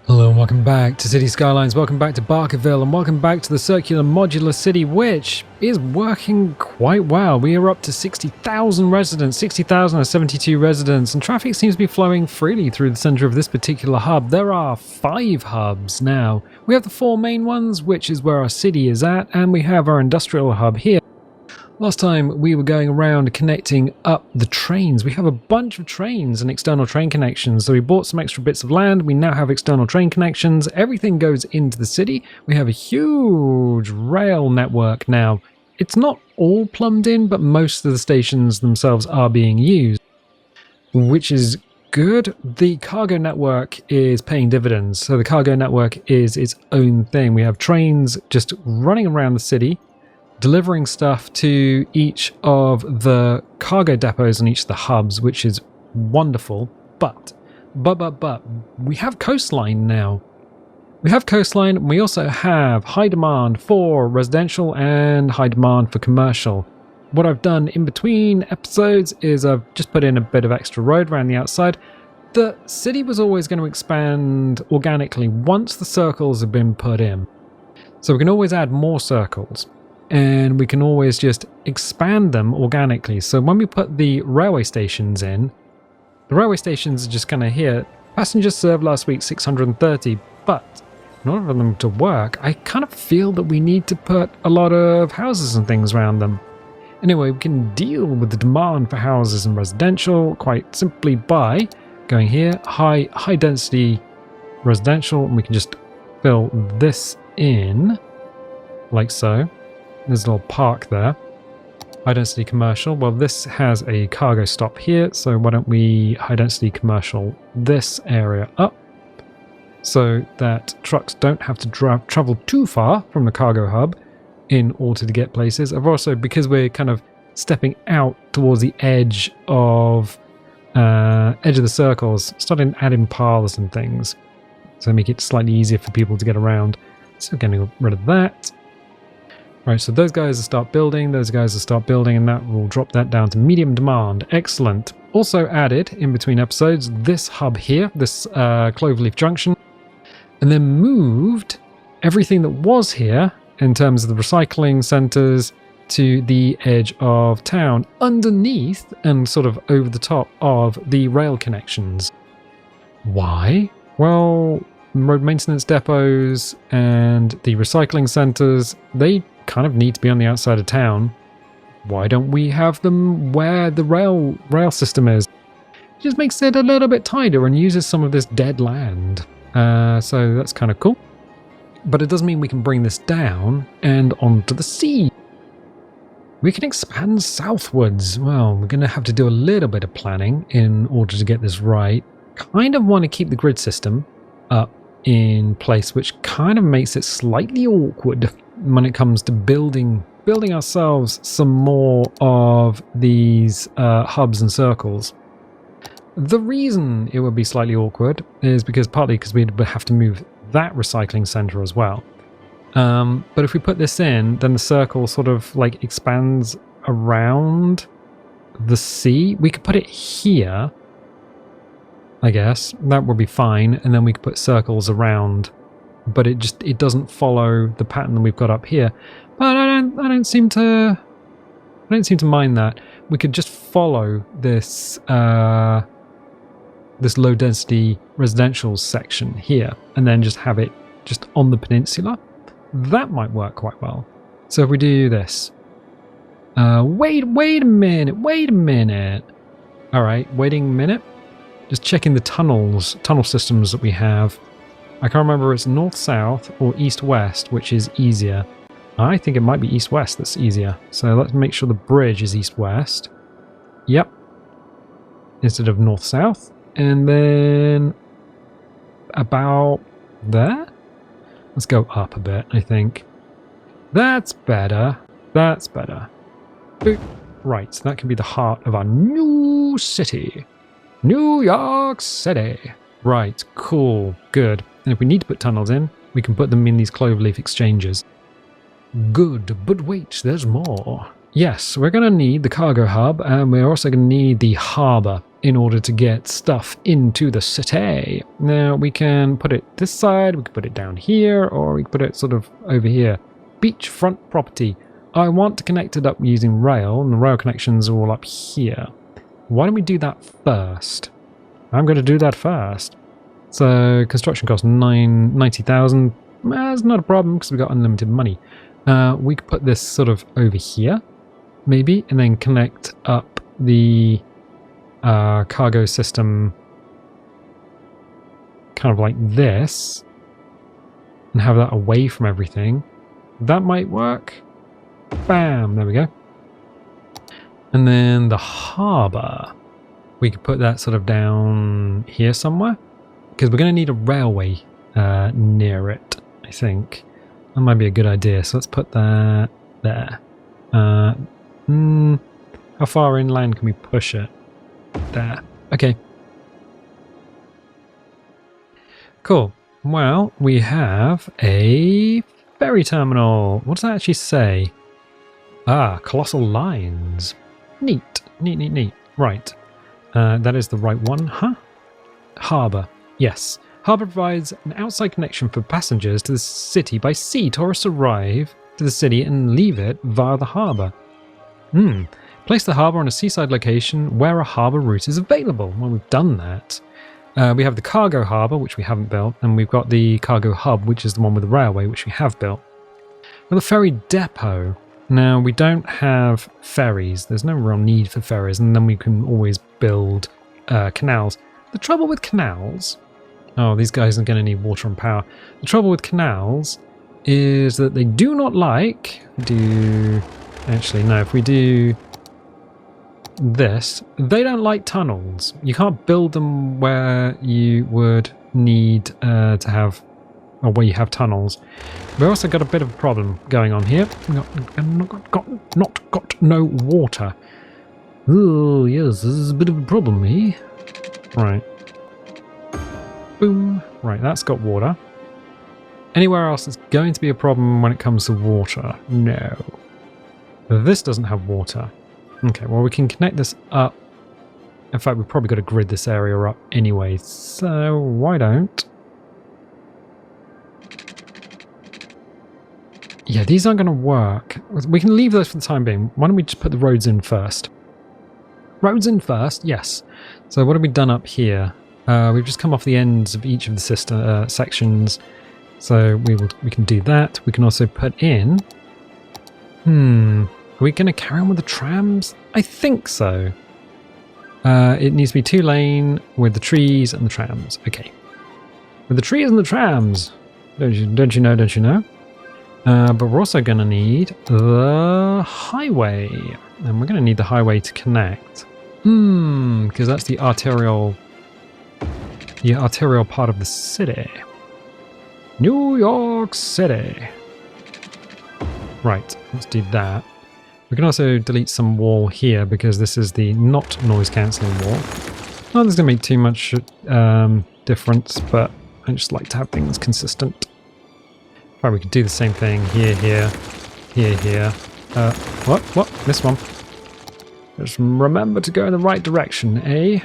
Hello and welcome back to City Skylines, welcome back to Barkerville, and welcome back to the circular modular city, which is working quite well. We are up to 60,000 residents, 60,072 residents, and traffic seems to be flowing freely through the center of this particular hub. There are 5 hubs now. We have the 4 main ones, which is where our city is at, and we have our industrial hub here. Last time we were going around connecting up the trains. We have a bunch of trains and external train connections. So we bought some extra bits of land. We now have external train connections. Everything goes into the city. We have a huge rail network now. It's not all plumbed in, but most of the stations themselves are being used, which is good. The cargo network is paying dividends. So the cargo network is its own thing. We have trains just running around the city, delivering stuff to each of the cargo depots and each of the hubs, which is wonderful. But we have coastline now. We have coastline. We also have high demand for residential and high demand for commercial. What I've done in between episodes is I've just put in a bit of extra road around the outside. The city was always going to expand organically once the circles have been put in. So we can always add more circles, and we can always just expand them organically. So when we put the railway stations in, the railway stations are just kind of here. Passengers served last week 630, but in order for them to work, I kind of feel that we need to put a lot of houses and things around them. Anyway, we can deal with the demand for houses and residential quite simply by going here, high density residential, and we can just fill this in like so. There's a little park there. High density commercial. Well, this has a cargo stop here, so why don't we high density commercial this area up so that trucks don't have to travel too far from the cargo hub in order to get places. I've also, because we're kind of stepping out towards the edge of the circles, starting adding paths and things, so make it slightly easier for people to get around. So getting rid of that. Right, so those guys will start building, and that will drop that down to medium demand. Excellent. Also added in between episodes this hub here, this Cloverleaf Junction, and then moved everything that was here in terms of the recycling centres to the edge of town, underneath and sort of over the top of the rail connections. Why? Well, road maintenance depots and the recycling centres, they kind of need to be on the outside of town. Why don't we have them where the rail system is? It just makes it a little bit tighter and uses some of this dead land. So that's kind of cool. But it does mean we can bring this down and onto the sea. We can expand southwards. Well, we're going to have to do a little bit of planning in order to get this right. Kind of want to keep the grid system up in place, which kind of makes it slightly awkward when it comes to building ourselves some more of these hubs and circles. The reason it would be slightly awkward is partly because we'd have to move that recycling center as well. But if we put this in, then the circle sort of like expands around the sea. We could put it here, I guess. That would be fine, and then we could put circles around, but it doesn't follow the pattern that we've got up here. But I don't seem to mind that. We could just follow this this low density residential section here, and then just have it just on the peninsula. That might work quite well. So if we do this, wait a minute. All right, waiting a minute. Just checking the tunnel systems that we have. I can't remember if it's north-south or east-west, which is easier. I think it might be east-west that's easier. So let's make sure the bridge is east-west. Yep. Instead of north-south. And then about there? Let's go up a bit, I think. That's better. Boop. Right, so that can be the heart of our new city. New York City. Right, cool, good. And if we need to put tunnels in, we can put them in these cloverleaf exchanges. Good, but wait, there's more. Yes, we're going to need the cargo hub, and we're also going to need the harbour. in order to get stuff into the city. Now we can put it this side, we can put it down here, or we can put it sort of over here. Beachfront property. I want to connect it up using rail, and the rail connections are all up here. Why don't we do that first? I'm going to do that first. So construction cost 90,000. That's not a problem because we've got unlimited money. We could put this sort of over here, maybe, and then connect up the cargo system kind of like this, and have that away from everything. That might work. Bam, there we go. And then the harbour, we could put that sort of down here somewhere, because we're going to need a railway near it, I think. That might be a good idea, so let's put that there. How far inland can we push it? There. Okay. Cool. Well, we have a ferry terminal. What does that actually say? Ah, colossal lines. Neat. Neat. Right. That is the right one, huh? Harbour. Yes. Harbour provides an outside connection for passengers to the city by sea. Tourists arrive to the city and leave it via the harbour. Place the harbour on a seaside location where a harbour route is available. Well, we've done that. We have the cargo harbour, which we haven't built, and we've got the cargo hub, which is the one with the railway, which we have built. Now, the ferry depot. Now, we don't have ferries. There's no real need for ferries, and then we can always build canals. The trouble with canals... Oh, these guys are going to need water and power. The trouble with canals is that they do not like... Actually, no, if we do this, they don't like tunnels. You can't build them where you would need to have... or where you have tunnels. We've also got a bit of a problem going on here. Not got no water. Oh, yes, this is a bit of a problem, eh? Right. Boom. Right, that's got water. Anywhere else, it's going to be a problem when it comes to water. No. This doesn't have water. Okay, well, we can connect this up. In fact, we've probably got to grid this area up anyway, so why don't... Yeah, these aren't going to work. We can leave those for the time being. Why don't we just put the roads in first? Roads in first, yes. So what have we done up here? We've just come off the ends of each of the sister sections. So we can do that. We can also put in... Are we going to carry on with the trams? I think so. It needs to be 2-lane with the trees and the trams. Okay. With the trees and the trams. Don't you know? But we're also going to need the highway. And we're going to need the highway to connect. Because that's the arterial part of the city. New York City. Right, let's do that. We can also delete some wall here because this is the not noise cancelling wall. Not that's going to make too much difference, but I just like to have things consistent. Right, we could do the same thing here. What? This one. Just remember to go in the right direction, eh?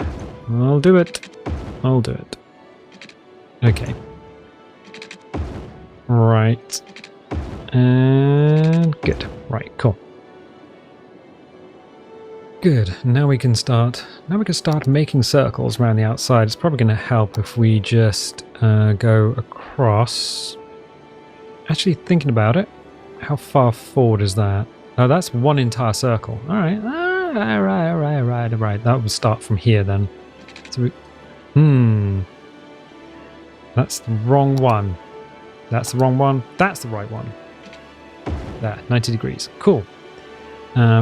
I'll do it. Okay. Right. And good. Right, cool. Good. Now we can start making circles around the outside. It's probably going to help if we just go across. Actually, thinking about it, how far forward is that? Oh, that's one entire circle. All right. That would start from here then. So that's the wrong one. That's the wrong one. That's the right one. There, 90 degrees. Cool.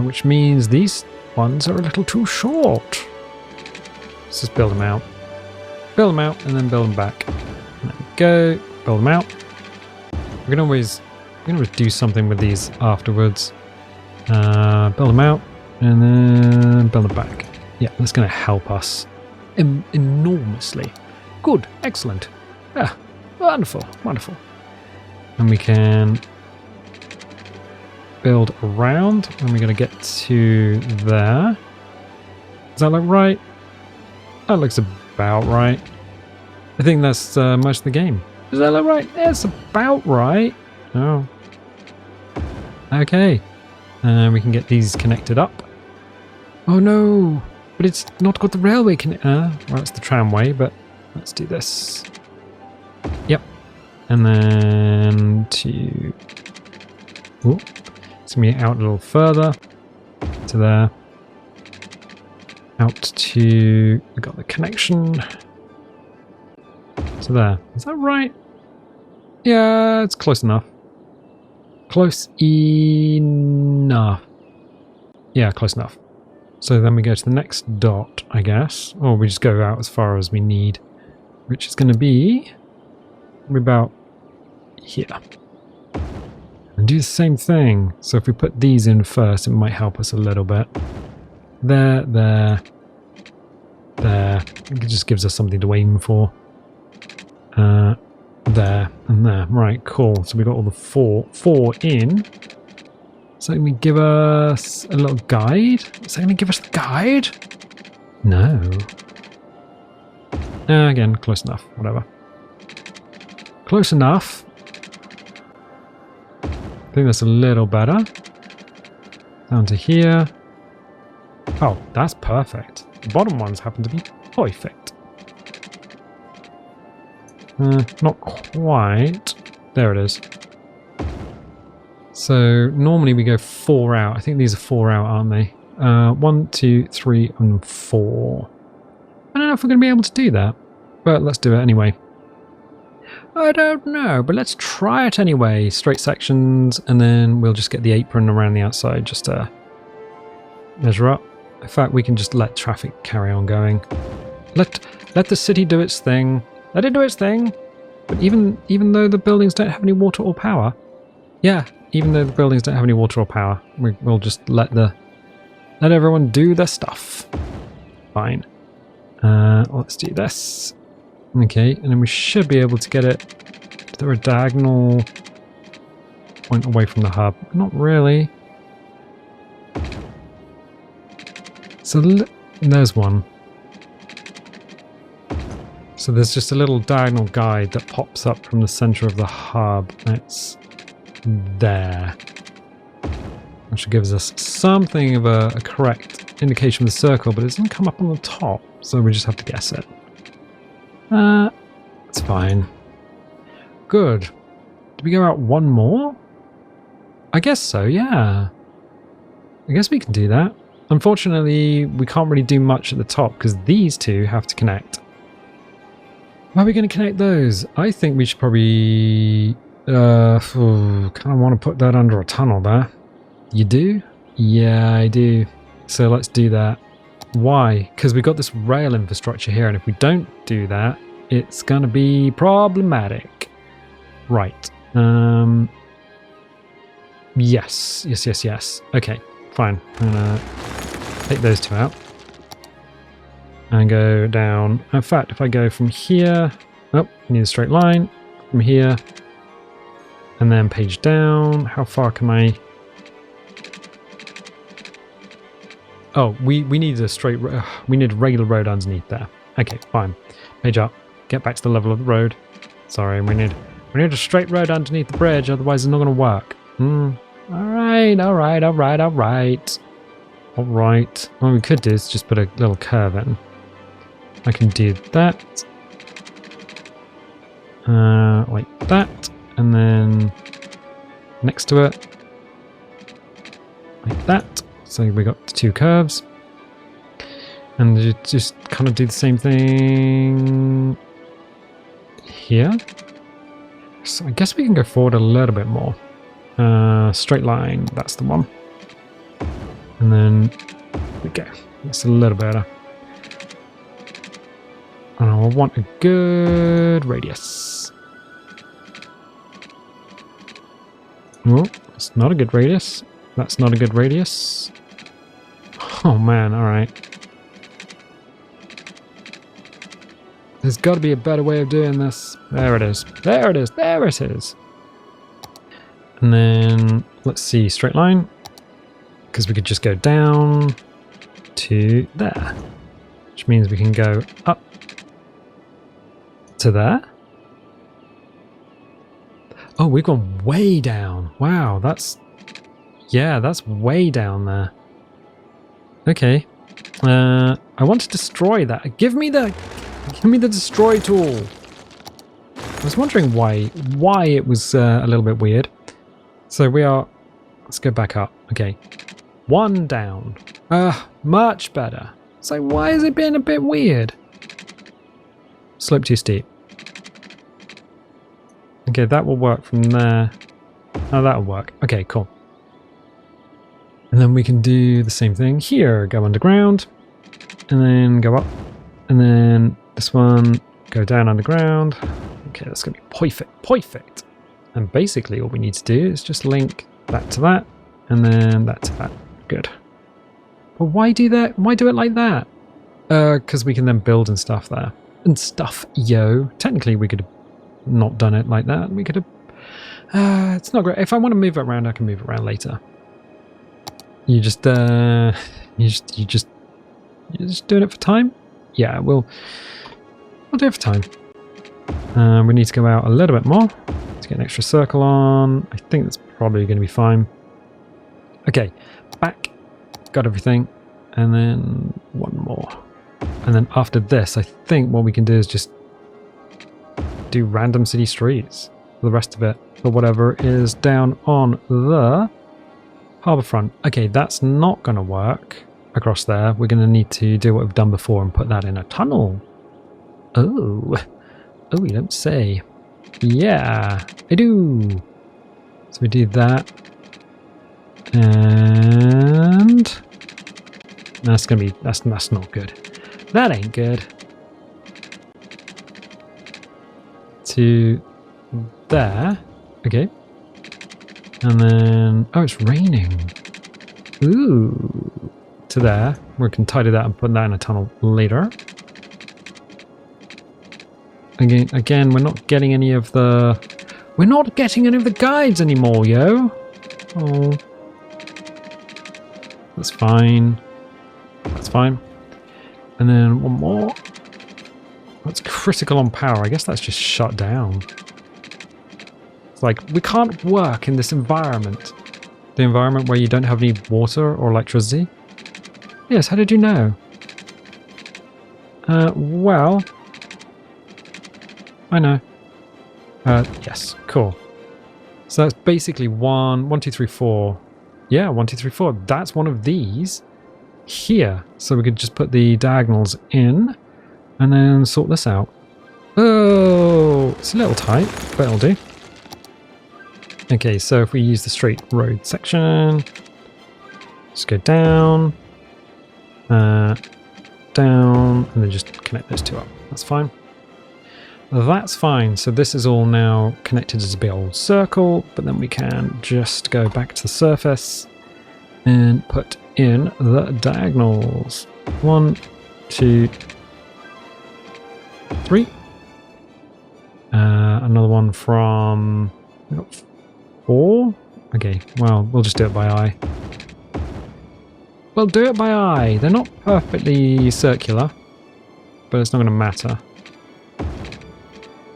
Which means these ones are a little too short. Let's just build them out. Build them out and then build them back. There we go. Build them out. We can always do something with these afterwards. Build them out and then build them back. Yeah, that's going to help us enormously. Good, excellent. Yeah, wonderful. And we can build around, and we're going to get to there. Does that look right? That looks about right. I think that's most of the game. Does that look right? It's about right. Oh. Okay. We can get these connected up. Oh no! But it's not got the railway well, it's the tramway, but let's do this. Yep. And then to... Oh, it's going to be out a little further. To there. Out to... We got the connection. To there. Is that right? Yeah, it's close enough. Close enough. Yeah, close enough. So then we go to the next dot, I guess. Or we just go out as far as we need. Which is going to be... about here. And do the same thing. So if we put these in first, it might help us a little bit. There, there, there. It just gives us something to aim for. There and there. Right, cool. So we got all the four in. So can we give us a little guide? Is that going to give us the guide? No. Again, close enough. Whatever. Close enough. I think that's a little better. Down to here. Oh, that's perfect. The bottom ones happen to be perfect. Not quite. There it is. So normally we go 4 out. I think these are 4 out, aren't they? 1, 2, 3, and 4. I don't know if we're going to be able to do that, but let's do it anyway. I don't know, but let's try it anyway. Straight sections, and then we'll just get the apron around the outside just to measure up. In fact, we can just let traffic carry on going. Let the city do its thing. Let it do its thing. But even though the buildings don't have any water or power, yeah, even though the buildings don't have any water or power, we'll just let everyone do their stuff. Fine. Let's do this. Okay, and then we should be able to get it to a diagonal point away from the hub. Not really. So there's one. So there's just a little diagonal guide that pops up from the center of the hub. It's there. Which gives us something of a correct indication of the circle, but it doesn't come up on the top, so we just have to guess it. It's fine. Good. Do we go out one more? I guess so, yeah. I guess we can do that. Unfortunately, we can't really do much at the top because these two have to connect. How are we going to connect those? I think we should probably... kind of want to put that under a tunnel there. You do? Yeah, I do. So let's do that. Why? Because we've got this rail infrastructure here, and if we don't do that, it's going to be problematic. Right. Yes. Okay, fine. I'm going to take those two out. And go down. In fact, if I go from here... Oh, I need a straight line. From here. And then page down. How far can I... Oh, we need a straight... we need a regular road underneath there. Okay, fine. Page up. Get back to the level of the road. Sorry, we need a straight road underneath the bridge, otherwise it's not going to work. Alright. What we could do is just put a little curve in. I can do that. Like that. And then next to it. Like that. So we got the 2 curves. And you just kind of do the same thing here. So I guess we can go forward a little bit more. Straight line, that's the one. And then we go. That's a little better. And I want a good radius. Oh, it's not a good radius. That's not a good radius. Oh man, alright. There's got to be a better way of doing this. There it is. There it is. There it is. And then, let's see, straight line. Because we could just go down to there. which means we can go up to there. Oh, we've gone way down. Wow, that's way down there. Okay. I want to destroy that. Give me the destroy tool. I was wondering why it was a little bit weird. So let's go back up. Okay. 1 down. Much better. So why is it being a bit weird? Slope too steep. Okay, that will work from there. Oh, that'll work. Okay, cool. And then we can do the same thing here. Go underground. And then go up. And then this one, go down underground. Okay, that's going to be perfect. Perfect. And basically all we need to do is just link that to that. And then that to that. Good. But why do that? Why do it like that? Because we can then build and stuff there. And stuff, yo. Technically we could have not done it like that. We could have... it's not great. If I want to move it around, I can move it around later. You're just doing it for time? Yeah, we'll do it for time. We need to go out a little bit more to get an extra circle on. I think that's probably going to be fine. Okay, back. Got everything. And then one more. And then after this, I think what we can do is just do random city streets for the rest of it, or whatever is down on the harbourfront. Okay, that's not going to work across there. We're going to need to do what we've done before and put that in a tunnel. Oh, you don't say. Yeah, I do. So we do that. And that's going to be, that's not good. That ain't good. To there. Okay. And then, oh, it's raining. Ooh. To there. We can tidy that and put that in a tunnel later. Again, we're not getting any of the... We're not getting any of the guides anymore, yo. Oh. That's fine. That's fine. And then one more. That's critical on power. I guess that's just shut down. It's like, we can't work in this environment. The environment where you don't have any water or electricity. Yes, how did you know? Well... I know. Yes, cool. So that's basically 1, 2, 3, 4. Yeah, 1, 2, 3, 4. That's one of these here. So we could just put the diagonals in and then sort this out. Oh, it's a little tight, but it'll do. Okay, so if we use the straight road section, just go down, down, and then just connect those two up. That's fine. That's fine. So this is all now connected as a big old circle, but then we can just go back to the surface and put in the diagonals. 1, 2, 3. Another one from 4. Okay, well, we'll just do it by eye. We'll do it by eye. They're not perfectly circular, but it's not going to matter.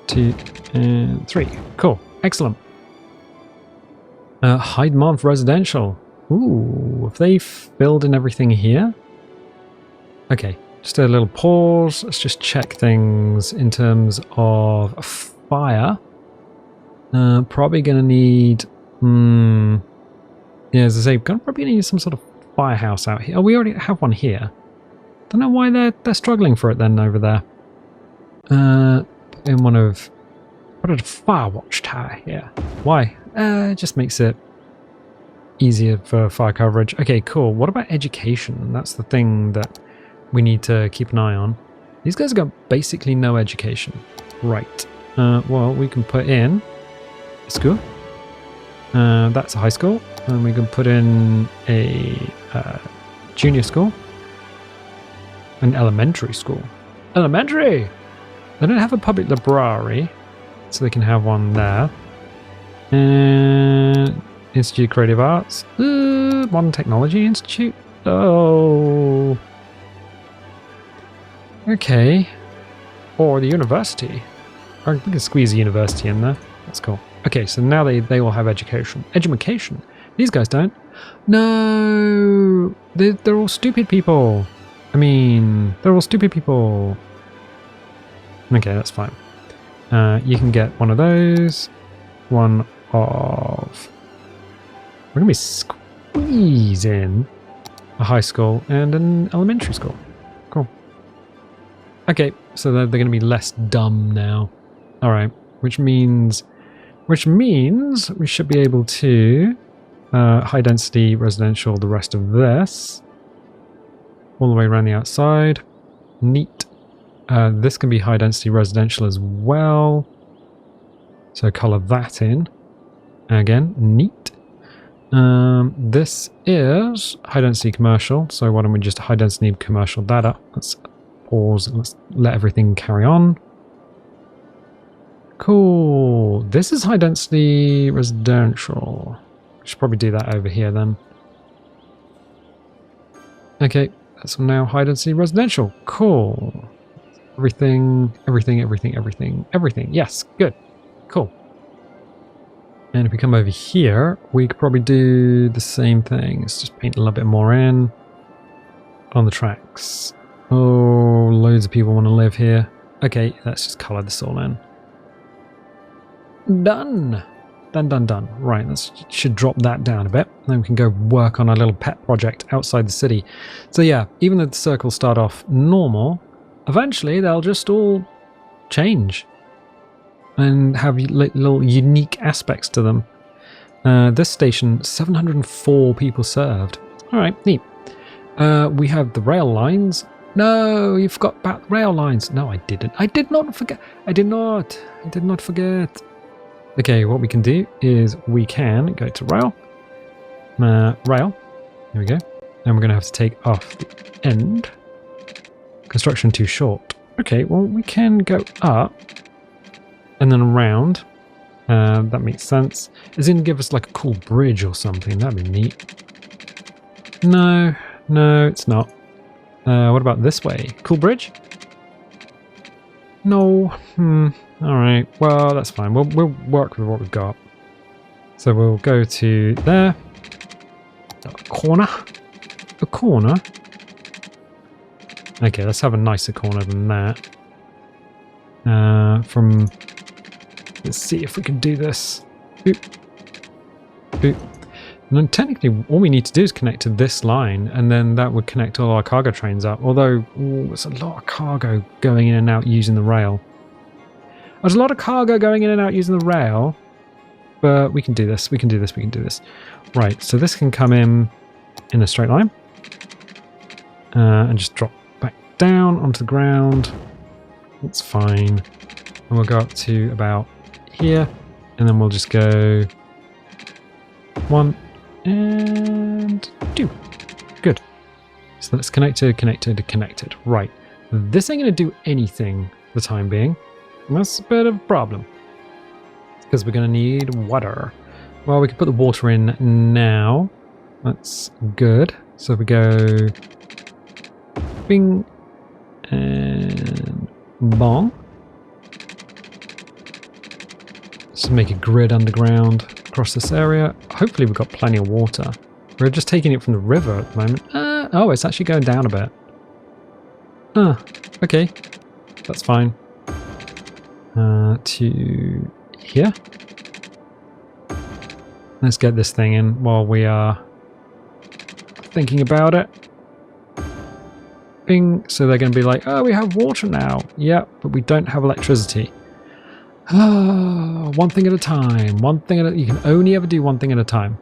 2 and 3. Cool. Excellent. Hyde residential. Ooh, have they filled in everything here? Okay, just a little pause. Let's just check things in terms of fire. Probably going to need... yeah, as I say, probably need some sort of firehouse out here. Oh, we already have one here. Don't know why they're struggling for it then over there. In one of... What a fire watch tower here. Why? It just makes it easier for fire coverage. Okay, cool. What about education? That's the thing that we need to keep an eye on. These guys have got basically no education. Right. Well, we can put in a school. That's a high school. And we can put in a junior school. An elementary school. Elementary! They don't have a public library, so they can have one there. And Institute of Creative Arts. Modern Technology Institute. Oh. Okay. Or the university. Or we can squeeze a university in there. That's cool. Okay, so now they all have education. Education. These guys don't. No! They're all stupid people. I mean, they're all stupid people. Okay, that's fine. You can get one of those. One of... We're going to be squeezing a high school and an elementary school. Cool. Okay, so they're going to be less dumb now. Alright, which means we should be able to high density residential the rest of this. All the way around the outside. Neat. This can be high density residential as well. So colour that in. Again, neat. This is high density commercial. So why don't we just high density commercial that up? Let's pause and let's let everything carry on. Cool. This is high density residential. Should probably do that over here then. Okay, that's now high density residential. Cool. Everything. Yes, good. Cool. And if we come over here, we could probably do the same thing. Let's just paint a little bit more in on the tracks. Oh, loads of people want to live here. Okay, let's just colour this all in. Done. Done. Right, let's should drop that down a bit. Then we can go work on our little pet project outside the city. So yeah, even though the circles start off normal, eventually they'll just all change and have little unique aspects to them. This station, 704 people served. All right, neat. We have the rail lines. No, you forgot about the rail lines. No, I didn't. I did not forget. I did not forget. Okay, what we can do is we can go to rail. Rail. Here we go. And we're going to have to take off the end. Construction too short. Okay, well, we can go up and then around. That makes sense. It's going to give us like a cool bridge or something. That'd be neat. No, it's not. What about this way? Cool bridge? No. Alright, well, that's fine. We'll work with what we've got. So we'll go to there. A corner. Okay, let's have a nicer corner than that. Let's see if we can do this. Boop. Boop. And then technically all we need to do is connect to this line, and then that would connect all our cargo trains up. Although, there's a lot of cargo going in and out using the rail. There's a lot of cargo going in and out using the rail, but we can do this. Right, so this can come in a straight line and just drop back down onto the ground. That's fine. And we'll go up to about here, and then we'll just go 1 and 2. Good. So that's connected. Right. This ain't going to do anything for the time being. That's a bit of a problem. Because we're going to need water. Well, we can put the water in now. That's good. So we go bing and bong. Let's make a grid underground across this area. Hopefully we've got plenty of water. We're just taking it from the river at the moment. Oh, it's actually going down a bit. Okay. That's fine. To here. Let's get this thing in while we are thinking about it. Bing. So they're going to be like, oh, we have water now. Yep, but we don't have electricity. One thing at a time. You can only ever do one thing at a time.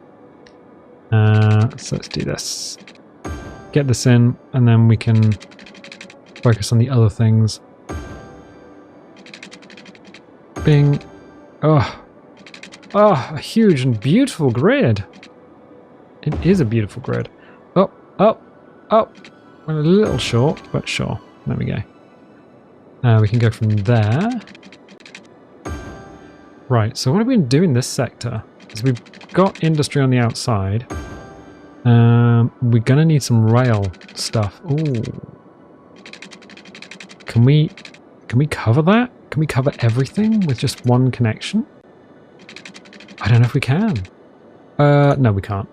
So let's do this. Get this in, and then we can focus on the other things. Bing. Oh, a huge and beautiful grid. It is a beautiful grid. Oh. We're a little short, but sure. There we go. We can go from there. Right, so what are we going to do in this sector? Because we've got industry on the outside. We're going to need some rail stuff. Ooh. Can we cover that? Can we cover everything with just one connection? I don't know if we can. No, we can't.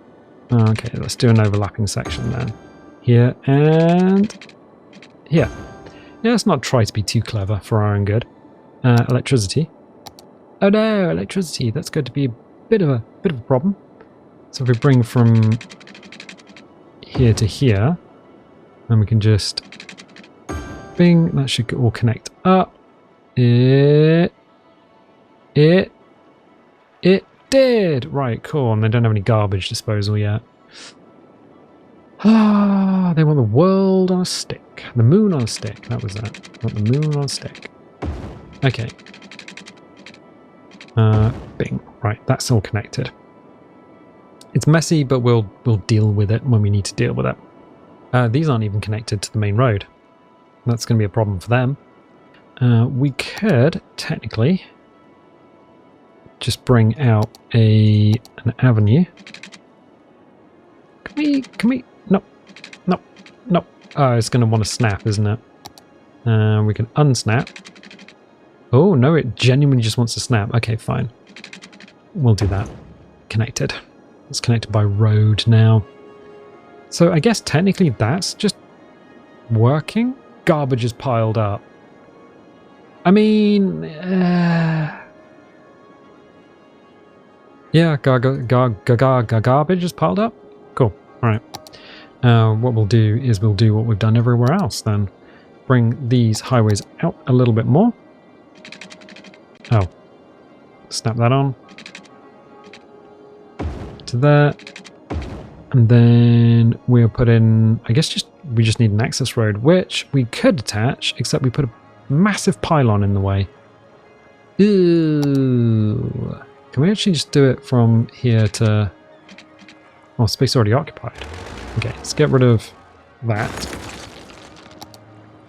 Okay, let's do an overlapping section then. Here and here. Yeah, let's not try to be too clever for our own good. Electricity. Oh no, electricity. That's going to be a bit of a problem. So if we bring from here to here, then we can just bing. That should all connect up. It did. Right, cool. And they don't have any garbage disposal yet. Ah, they want the world on a stick. The moon on a stick. That was that. They want the moon on a stick. Okay. Bing. Right, that's all connected. It's messy, but we'll deal with it when we need to deal with it. These aren't even connected to the main road. That's going to be a problem for them. We could technically just bring out an avenue. Can we? No. Oh, it's going to want to snap, isn't it? We can unsnap. Oh, no, it genuinely just wants to snap. Okay, fine. We'll do that. Connected. It's connected by road now. So I guess technically that's just working. Garbage is piled up. I mean... yeah, garbage is piled up. Cool. All right. What we'll do is we'll do what we've done everywhere else then. Bring these highways out a little bit more. Oh. Snap that on. To there. And then we'll put in, I guess we just need an access road, which we could attach, except we put a massive pylon in the way. Ooh. Can we actually just do it from here to... Oh, space already occupied. Okay, let's get rid of that.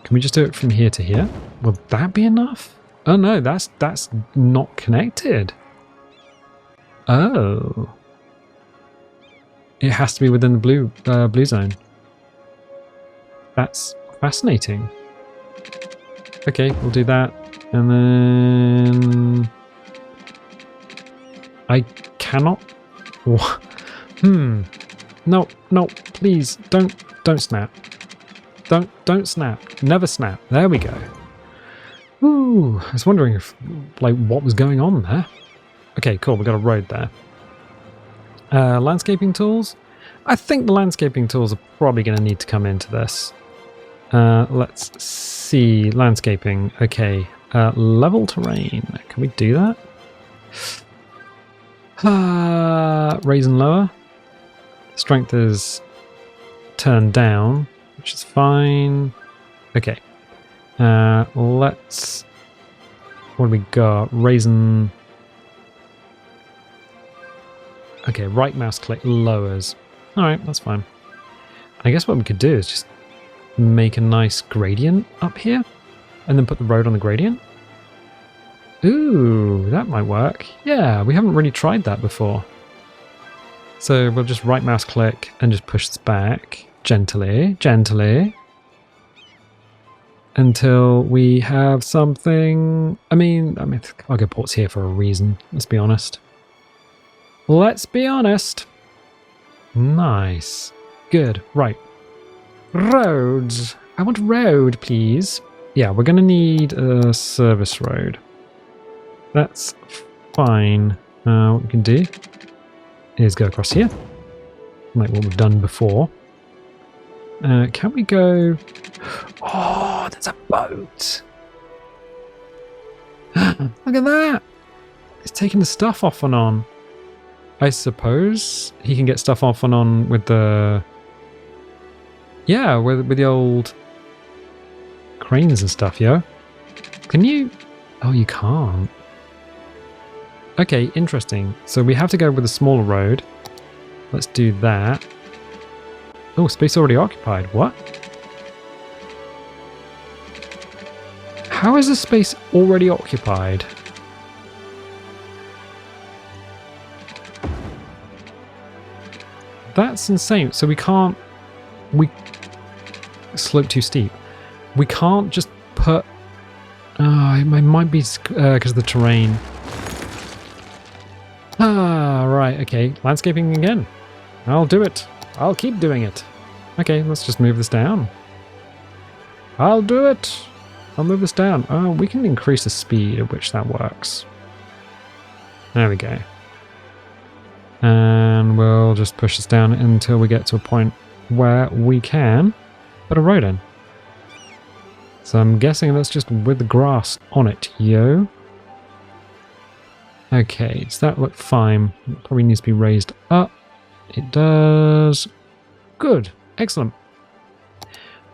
Can we just do it from here to here? Will that be enough? Oh no, that's not connected. Oh. It has to be within the blue zone. That's fascinating. Okay, we'll do that. And then... I cannot... No, please, don't snap. Don't snap. Never snap. There we go. Ooh, I was wondering if, like, what was going on there. Okay, cool, we got a road there. Landscaping tools? I think the landscaping tools are probably going to need to come into this. Let's see. Landscaping. Okay. Level terrain. Can we do that? Raise and lower. Strength is turned down, which is fine. Okay. Let's... What do we got? Raise and... Okay, right mouse click lowers. Alright, that's fine. I guess what we could do is just make a nice gradient up here and then put the road on the gradient. Ooh, that might work. Yeah, we haven't really tried that before. So we'll just right mouse click and just push this back gently, until we have something. I mean, cargo port's here for a reason, let's be honest. Let's be honest. Nice. Good. Right. Roads. I want a road, please. Yeah, we're going to need a service road. That's fine. What we can do is go across here, like what we've done before. Can we go... Oh, there's a boat. Look at that. It's taking the stuff off and on. I suppose he can get stuff off and on with the... Yeah, with the old cranes and stuff, yo. Can you... Oh, you can't. Okay, interesting. So we have to go with a smaller road. Let's do that. Oh, space already occupied. What? How is the space already occupied? That's insane. So we can't... Slope too steep. We can't just put... Oh, it might be because of the terrain. Ah, right, okay. Landscaping again. I'll do it. I'll keep doing it. Okay, let's just move this down. I'll do it. I'll move this down. Oh, we can increase the speed at which that works. There we go. And we'll just push this down until we get to a point where we can put a road in. So I'm guessing that's just with the grass on it, yo. Okay, does that look fine? It probably needs to be raised up. It does. Good. Excellent.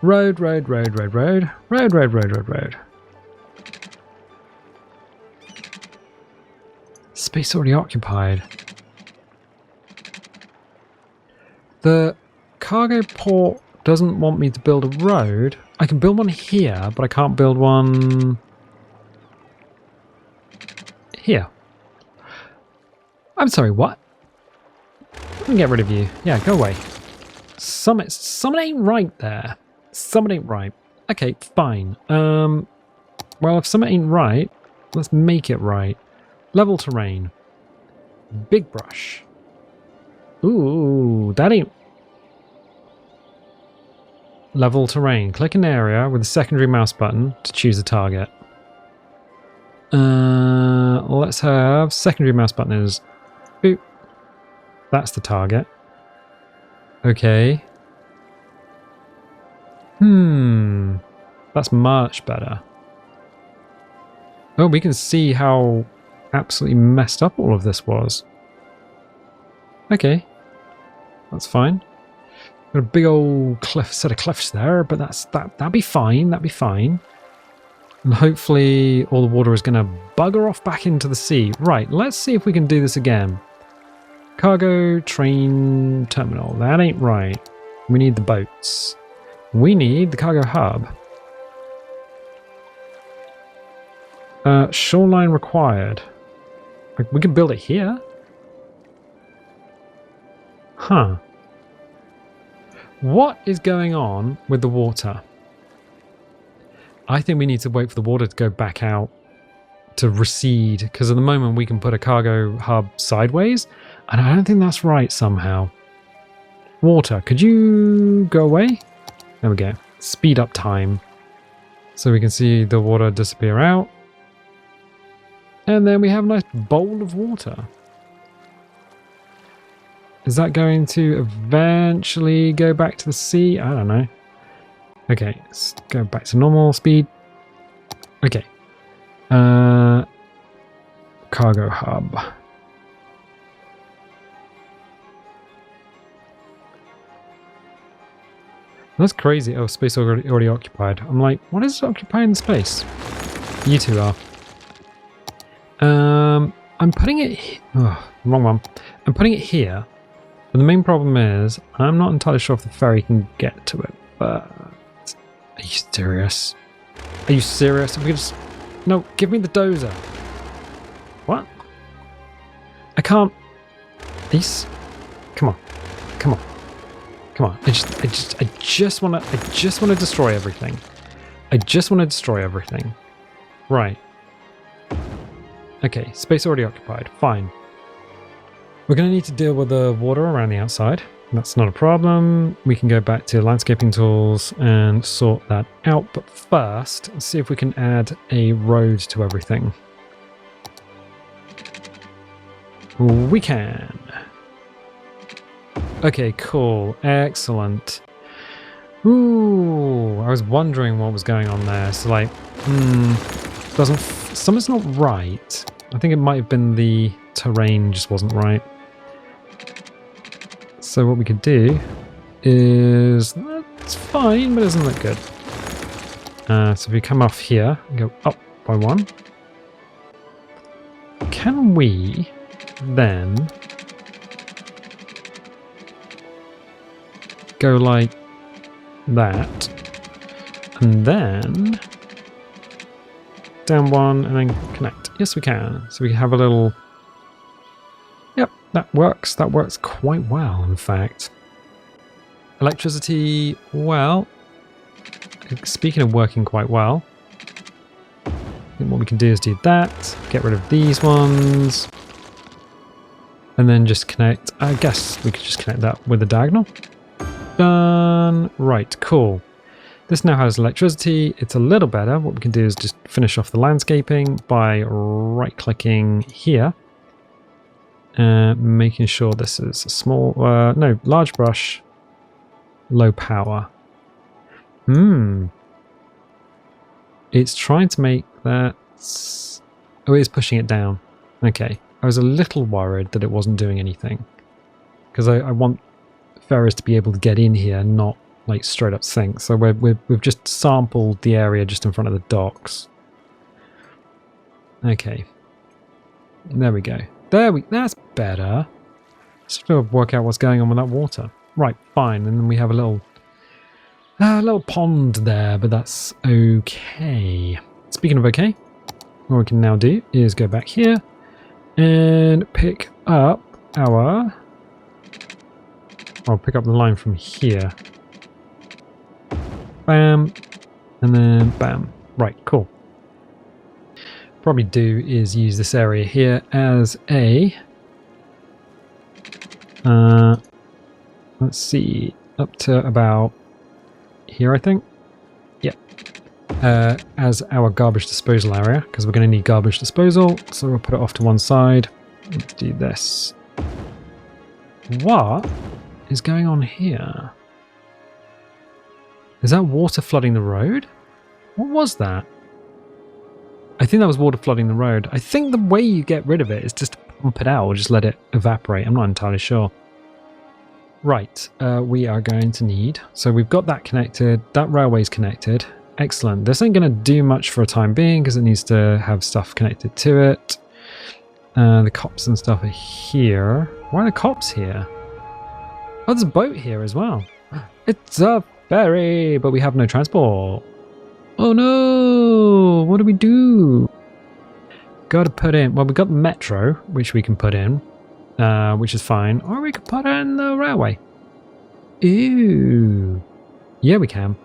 Road, road, road, road, road. Road, road, road, road, road. Space already occupied. The cargo port doesn't want me to build a road. I can build one here, but I can't build one here. I'm sorry, what? Let me get rid of you. Yeah, go away. Something ain't right there. Something ain't right. Okay, fine. Well, if something ain't right, let's make it right. Level terrain. Big brush. Ooh, that ain't... Level terrain. Click an area with a secondary mouse button to choose a target. Let's have secondary mouse button is... Boop. That's the target. Okay. That's much better. Oh, we can see how absolutely messed up all of this was. Okay. That's fine. Got a big old set of cliffs there, but that'll be fine. That'll be fine. And hopefully all the water is going to bugger off back into the sea. Right, let's see if we can do this again. Cargo train terminal. That ain't right. We need the boats. We need the cargo hub. Shoreline required. We can build it here. Huh. What is going on with the water? I think we need to wait for the water to go back out to recede, because at the moment we can put a cargo hub sideways, and I don't think that's right somehow. Water, could you go away? There we go. Speed up time. So we can see the water disappear out. And then we have a nice bowl of water. Is that going to eventually go back to the sea? I don't know. Okay, let's go back to normal speed. Okay. Cargo hub. That's crazy. Oh, space already occupied. I'm like, what is occupying the space? You two are. I'm putting it... Oh, wrong one. I'm putting it here. But the main problem is, I'm not entirely sure if the ferry can get to it, but... Are you serious? Are you serious? If we just... No, give me the dozer. What? I can't... These... Come on. Come on. Come on. I just want to destroy everything. I just want to destroy everything. Right. Okay, space already occupied. Fine. We're going to need to deal with the water around the outside. That's not a problem. We can go back to landscaping tools and sort that out. But first, let's see if we can add a road to everything. We can. Okay, cool. Excellent. Ooh, I was wondering what was going on there. So like, something's not right. I think it might have been the terrain just wasn't right. So what we could do is, that's fine, but it doesn't look good. So if we come off here and go up by one, can we then go like that, and then down one and then connect? Yes, we can. So we have a little... Yep, that works. That works quite well, in fact. Electricity, well, speaking of working quite well, then what we can do is do that, get rid of these ones, and then just connect. I guess we could just connect that with the diagonal. Done. Right, cool. This now has electricity. It's a little better. What we can do is just finish off the landscaping by right-clicking here. Making sure this is a small, no, large brush, low power. It's trying to make that... Oh, it is pushing it down. Okay. I was a little worried that it wasn't doing anything. Because I want ferries to be able to get in here, not like straight up sink. So we've just sampled the area just in front of the docks. Okay. There we go. That's better. Just to work out what's going on with that water. Right, fine. And then we have a little pond there, but that's okay. Speaking of okay, what we can now do is go back here and pick up our... I'll pick up the line from here. Bam. And then bam. Right, cool. Probably do is use this area here as a... let's see, up to about here, I think. Yeah. As our garbage disposal area, because we're going to need garbage disposal. So we'll put it off to one side. Let's do this. What is going on here? Is that water flooding the road? What was that? I think that was water flooding the road. I think the way you get rid of it is just to pump it out or just let it evaporate. I'm not entirely sure. Right, we are going to need... So we've got that connected. That railway's connected. Excellent. This ain't going to do much for a time being because it needs to have stuff connected to it. The cops and stuff are here. Why are the cops here? Oh, there's a boat here as well. It's a ferry, but we have no transport. Oh no! What do we do? Got to put in... Well, we've got the metro, which we can put in, which is fine. Or we could put in the railway. Ooh. Yeah, we can.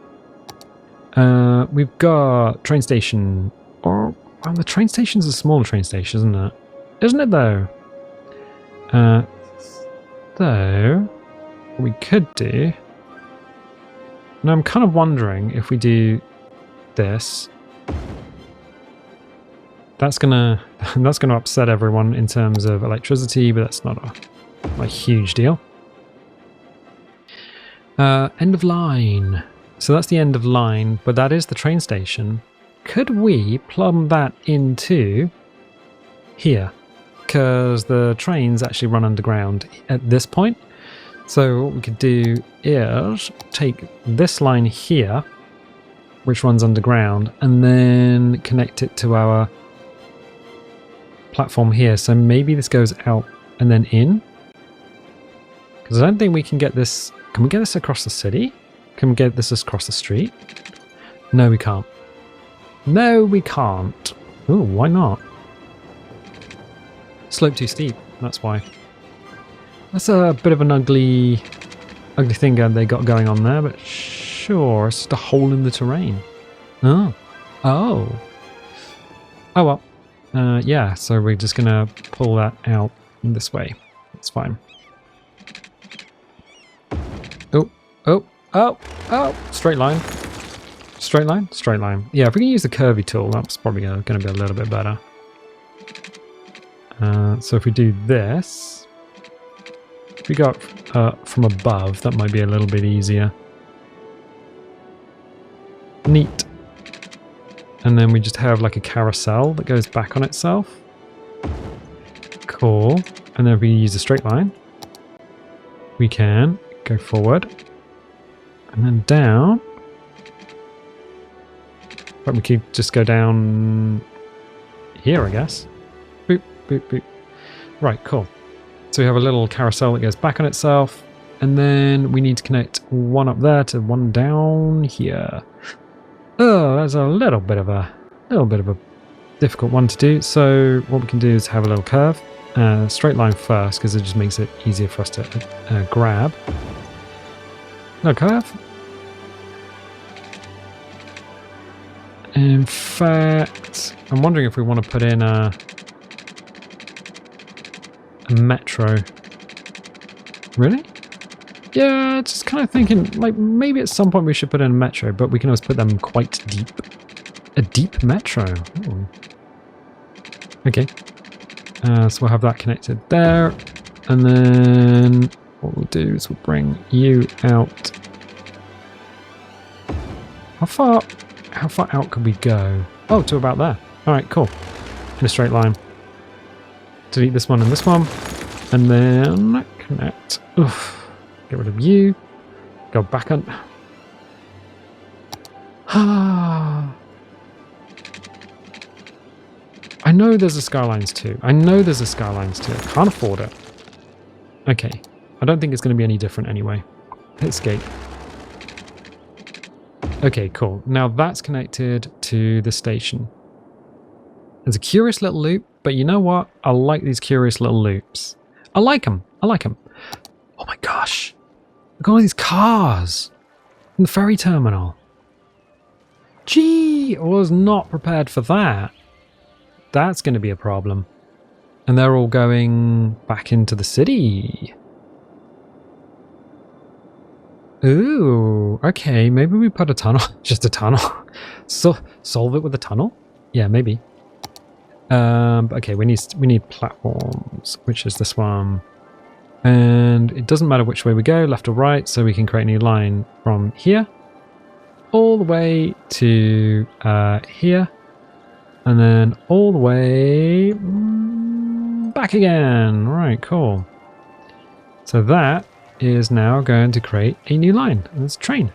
We've got train station. Or... Well, the train station's a smaller train station, isn't it? Isn't it, though? Though... What we could do... Now, I'm kind of wondering if we do... this, that's gonna upset everyone in terms of electricity, but that's not a huge deal. End of line. So that's the end of line, but that is the train station. Could we plumb that into here? Because the trains actually run underground at this point. So what we could do is take this line here, which runs underground, and then connect it to our platform here. So maybe this goes out and then in. Because I don't think we can get this... Can we get this across the city? Can we get this across the street? No, we can't. No, we can't. Oh, why not? Slope too steep, that's why. That's a bit of an ugly thing they got going on there, but sure, it's just a hole in the terrain. Oh. Oh. Oh well. Yeah, so we're just gonna pull that out this way. That's fine. Oh, oh, oh, oh! Straight line. Straight line? Straight line. Yeah, if we can use the curvy tool, that's probably gonna be a little bit better. So if we do this, if we go up from above, that might be a little bit easier. Neat. And then we just have like a carousel that goes back on itself. Cool. And then if we use a straight line, we can go forward and then down. But we could just go down here, I guess. Boop, boop, boop. Right, cool. So we have a little carousel that goes back on itself. And then we need to connect one up there to one down here. Oh, that's a little bit of a difficult one to do. So what we can do is have a little curve, straight line first, because it just makes it easier for us to grab. No curve. In fact, I'm wondering if we want to put in a metro. Really? Yeah, just kind of thinking, like, maybe at some point we should put in a metro, but we can always put them quite deep. A deep metro. Ooh. Okay. So we'll have that connected there. And then what we'll do is we'll bring you out. How far out could we go? Oh, to about there. All right, cool. In a straight line. Delete this one and this one. And then connect. Oof. Get rid of you. Go back on. I know there's a Skylines 2. I can't afford it. Okay. I don't think it's going to be any different anyway. Hit escape. Okay, cool. Now that's connected to the station. There's a curious little loop, but you know what? I like these curious little loops. I like them. Oh my gosh. Look at all these cars in the ferry terminal. Gee, I was not prepared for that. That's going to be a problem. And they're all going back into the city. Ooh, okay, maybe we put a tunnel. Just a tunnel. So solve it with a tunnel? Yeah, maybe. Okay, we need platforms, which is this one. And it doesn't matter which way we go, left or right, so we can create a new line from here all the way to here, and then all the way back again. Right, cool. So that is now going to create a new line, and it's a train.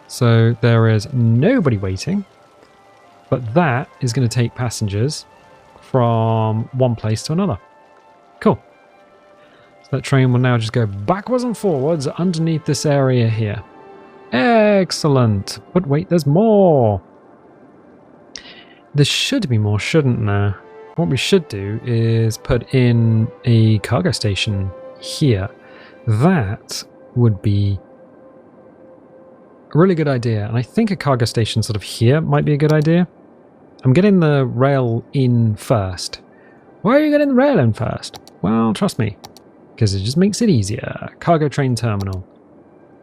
So there is nobody waiting, but that is going to take passengers from one place to another. Cool. So that train will now just go backwards and forwards underneath this area here. Excellent. But wait, there's more. There should be more, shouldn't there? What we should do is put in a cargo station here. That would be a really good idea. And I think a cargo station sort of here might be a good idea. I'm getting the rail in first. Why are you getting the rail in first? Well, trust me, because it just makes it easier. Cargo train terminal.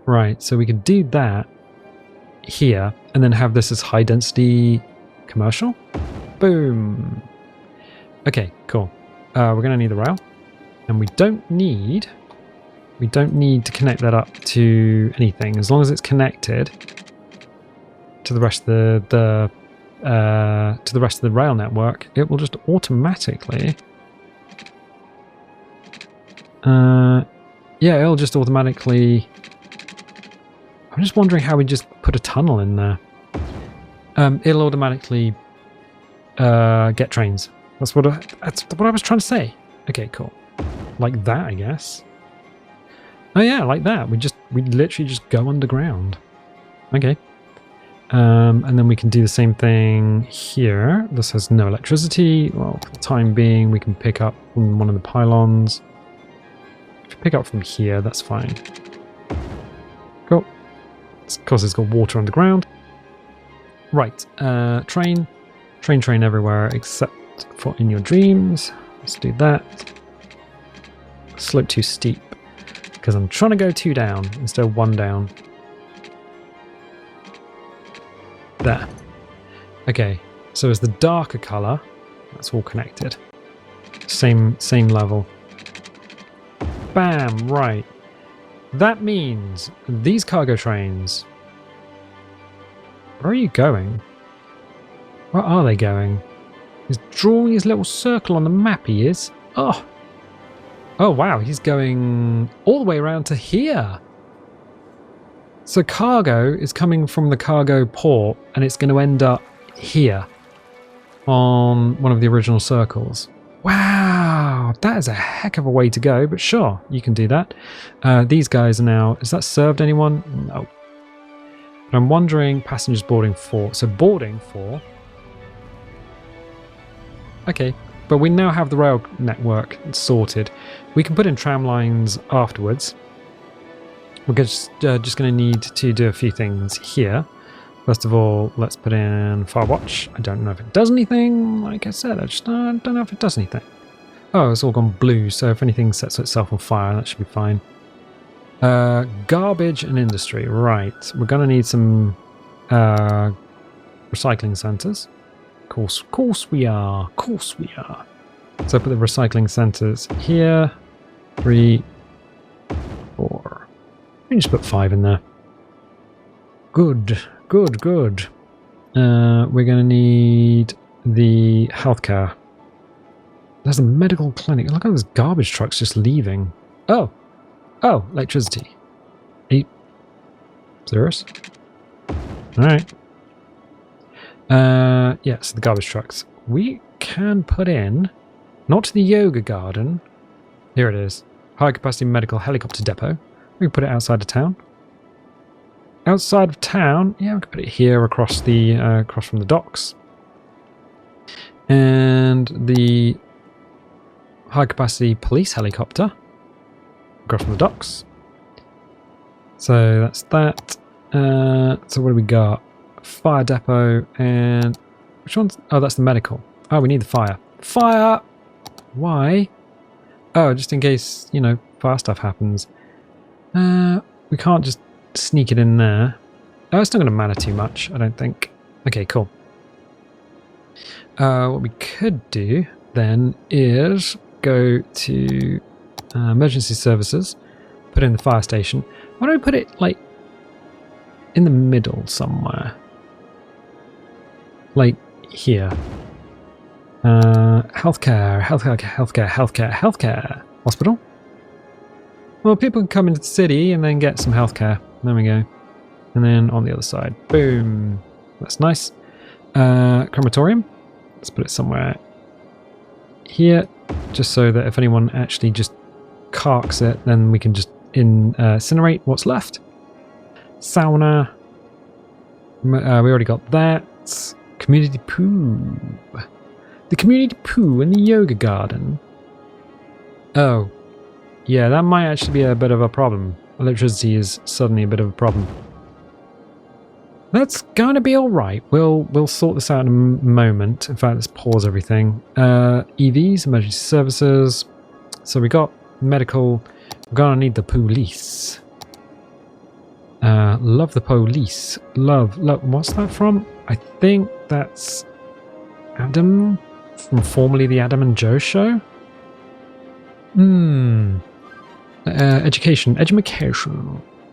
Right, so we could do that here and then have this as high density commercial. Boom. Okay, cool. We're going to need the rail, and we don't need to connect that up to anything. As long as it's connected to the rest of the rail network, it will just automatically yeah, it'll just automatically. I'm just wondering how we just put a tunnel in there. It'll automatically get trains. That's what I was trying to say. Okay, cool. Like that, I guess. Oh yeah, like that. We literally just go underground. Okay. And then we can do the same thing here. This has no electricity. Well, for the time being, we can pick up from one of the pylons. If you pick up from here, that's fine. Cool. Of course, it's got water underground. Right. Train everywhere except for in your dreams. Let's do that. Slope too steep because I'm trying to go 2 down instead of 1 down. There. Okay, so as the darker color, that's all connected. Same level. Bam, right. That means these cargo trains. Where are you going? Where are they going? He's drawing his little circle on the map, he is. Oh. Oh wow, he's going all the way around to here. So cargo is coming from the cargo port and it's going to end up here on one of the original circles. Wow, that is a heck of a way to go, but sure, you can do that. These guys are now, has that served anyone? No. But I'm wondering, passengers boarding 4. So boarding 4. Okay, but we now have the rail network sorted. We can put in tram lines afterwards. We're just going to need to do a few things here. First of all, let's put in Fire Watch. I don't know if it does anything. Like I said, I just don't know if it does anything. Oh, it's all gone blue, so if anything sets itself on fire, that should be fine. Garbage and industry. Right, we're going to need some recycling centres. Course we are. So put the recycling centres here. 3, 4. We can just put 5 in there. Good. We're going to need the healthcare. There's a medical clinic. Look at those garbage trucks just leaving. Oh, electricity. Are you serious? Alright. So the garbage trucks. We can put in, not the yoga garden. Here it is. High capacity medical helicopter depot. We can put it outside of town. Outside of town, yeah, we can put it here across the across from the docks. And the high capacity police helicopter across from the docks. So that's that. So what do we got? Fire depot and which one's? Oh, that's the medical. Oh, we need the fire. Fire! Why? Oh, just in case, you know, fire stuff happens. We can't just sneak it in there. Oh, it's not going to matter too much, I don't think. Okay, cool. What we could do then is go to emergency services, put in the fire station. Why don't we put it like in the middle somewhere? Like here. Healthcare. Hospital. Well, people can come into the city and then get some healthcare. There we go. And then on the other side, boom. That's nice. Crematorium. Let's put it somewhere here, just so that if anyone actually just carks it, then we can just incinerate what's left. Sauna. We already got that. Community poo. The community poo and the yoga garden. Oh. Yeah, that might actually be a bit of a problem. Electricity is suddenly a bit of a problem. That's going to be alright. We'll sort this out in a moment. In fact, let's pause everything. EVs, emergency services. So we got medical. We're going to need the police. Love the police. Love. What's that from? I think that's Adam from formerly the Adam and Joe show. Education.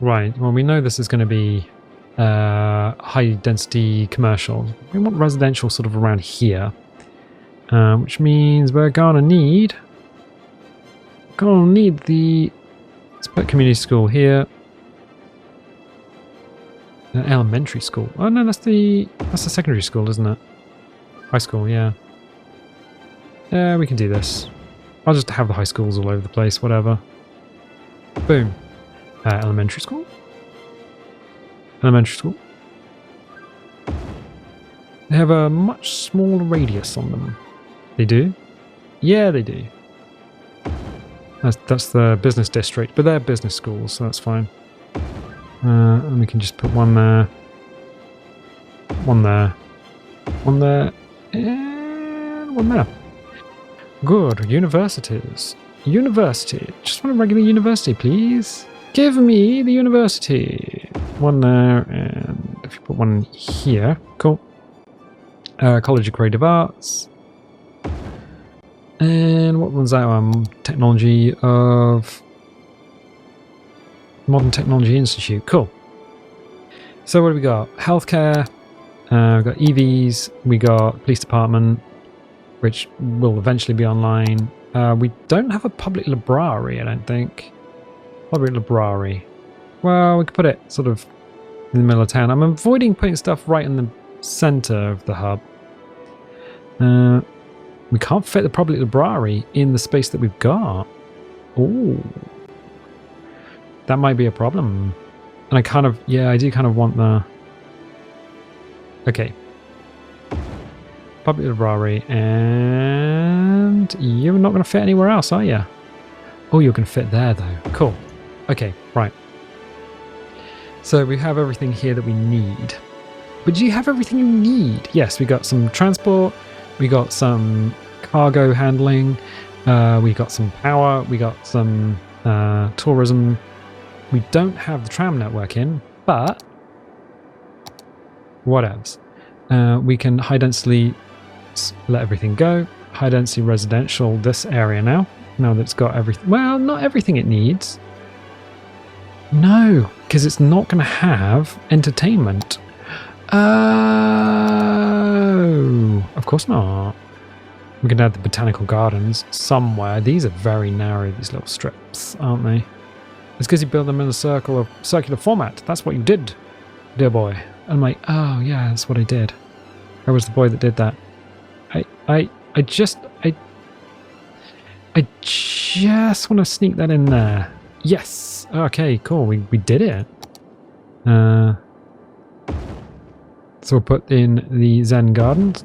Right. Well, we know this is going to be high density commercial. We want residential sort of around here, which means we're gonna need the, let's put community school here. Elementary school. Oh no, that's the secondary school, isn't it? High school, yeah. Yeah, we can do this. I'll just have the high schools all over the place, whatever. Boom. Elementary school. Elementary school. They have a much smaller radius on them. They do? Yeah, they do. That's the business district, but they're business schools, so that's fine. And we can just put one there. One there. One there. And one there. Good. Universities. University. Just want a regular university, please. Give me the university. One there, and if you put one here, cool. College of Creative Arts. And what one's that one? Technology of... Modern Technology Institute, cool. So what do we got? Healthcare, we've got EVs, we got police department, which will eventually be online. We don't have a public library, I don't think. Public library. Well, we could put it sort of in the middle of town. I'm avoiding putting stuff right in the center of the hub. We can't fit the public library in the space that we've got. Ooh. That might be a problem. And I kind of, yeah, I do kind of want the... Okay. Public library, and you're not going to fit anywhere else, are you? Oh, you're going to fit there, though. Cool. Okay, right. So we have everything here that we need. But do you have everything you need? Yes, we got some transport, we got some cargo handling, we got some power, we got some tourism. We don't have the tram network in, but whatevs. We can high density let everything go. High density residential this area now that it's got everything. Well, not everything it needs. No, because it's not going to have entertainment. Oh, of course not. We can add the botanical gardens somewhere. These are very narrow, these little strips, aren't they? It's because you build them in a circular format. That's what you did, dear boy. And I'm like, oh yeah, that's what I did. Where was the boy that did that? I just want to sneak that in there. Yes. Okay, cool. We did it. So we'll put in the Zen gardens.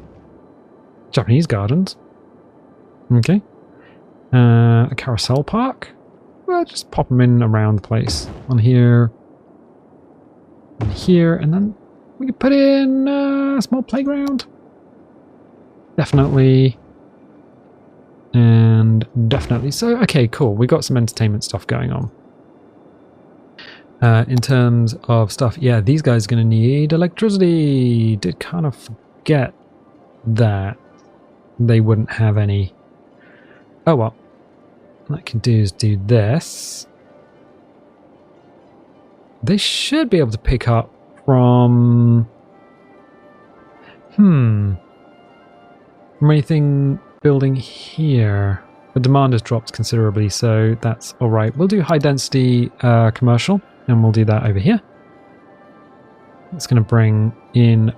Japanese gardens. Okay. A carousel park. Well, just pop them in around the place. On here. And here. And then we could put in a small playground. Definitely. And definitely. So, okay, cool. We got some entertainment stuff going on. In terms of stuff, yeah, these guys are going to need electricity. Did kind of forget that they wouldn't have any. Oh well. What I can do is do this. They should be able to pick up from... From anything building here. The demand has dropped considerably, so that's alright. We'll do high density commercial, and we'll do that over here. It's going to bring in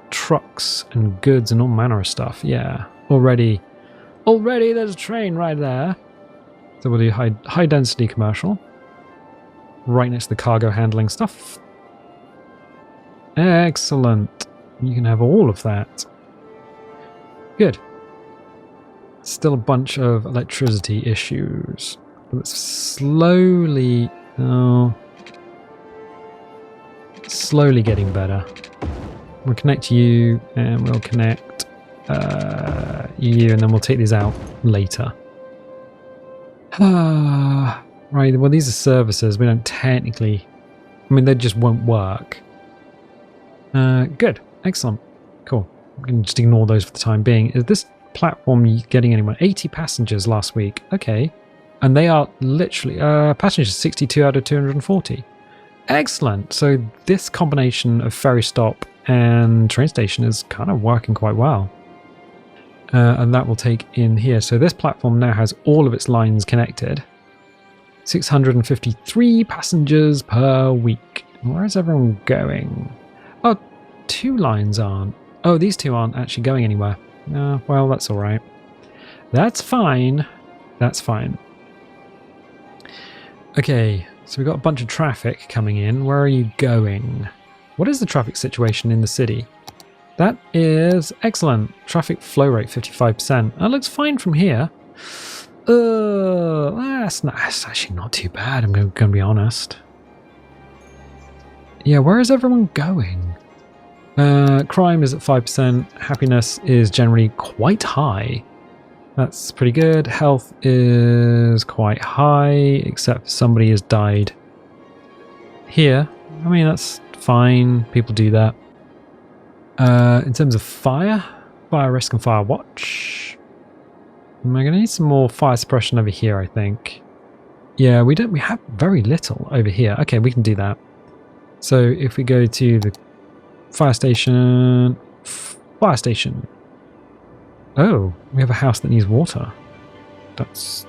trucks and goods and all manner of stuff. Yeah, already there's a train right there. So we'll do high density commercial. Right next to the cargo handling stuff. Excellent. You can have all of that. Good. Still a bunch of electricity issues. But it's slowly getting better. We'll connect you and we'll connect you, and then we'll take these out later. Right, well these are services. We don't technically... I mean, they just won't work. Good. Excellent. Cool. We can just ignore those for the time being. Is this platform getting anyone? 80 passengers last week. Okay. And they are literally... passengers 62 out of 240. Excellent. So this combination of ferry stop and train station is kind of working quite well. And that will take in here. So this platform now has all of its lines connected. 653 passengers per week. Where is everyone going? Oh, 2 lines aren't. Oh, these 2 aren't actually going anywhere. Well, that's all right. That's fine. That's fine. Okay, so we've got a bunch of traffic coming in. Where are you going? What is the traffic situation in the city? That is excellent. Traffic flow rate 55%. That looks fine from here. That's actually not too bad, I'm going to be honest. Yeah, where is everyone going? Crime is at 5%. Happiness is generally quite high. That's pretty good. Health is quite high, except somebody has died here. I mean, that's fine. People do that. In terms of fire risk and fire watch. Am I going to need some more fire suppression over here, I think. Yeah, we have very little over here. Okay, we can do that. So if we go to the fire station. Oh, we have a house that needs water. That's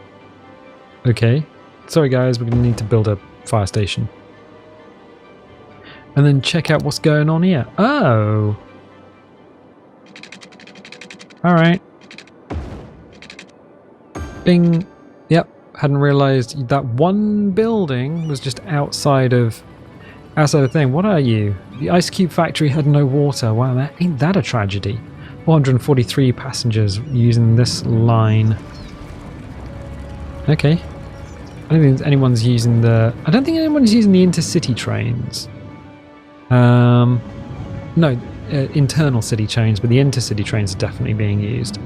okay. Sorry guys, we're going to need to build a fire station. And then check out what's going on here. Oh. Alright. Bing. Yep, hadn't realised that one building was just outside of the thing. What are you? The ice cube factory had no water. Wow, ain't that a tragedy? 443 passengers using this line. Okay. I don't think anyone's using the intercity trains. No, internal city trains, but the intercity trains are definitely being used.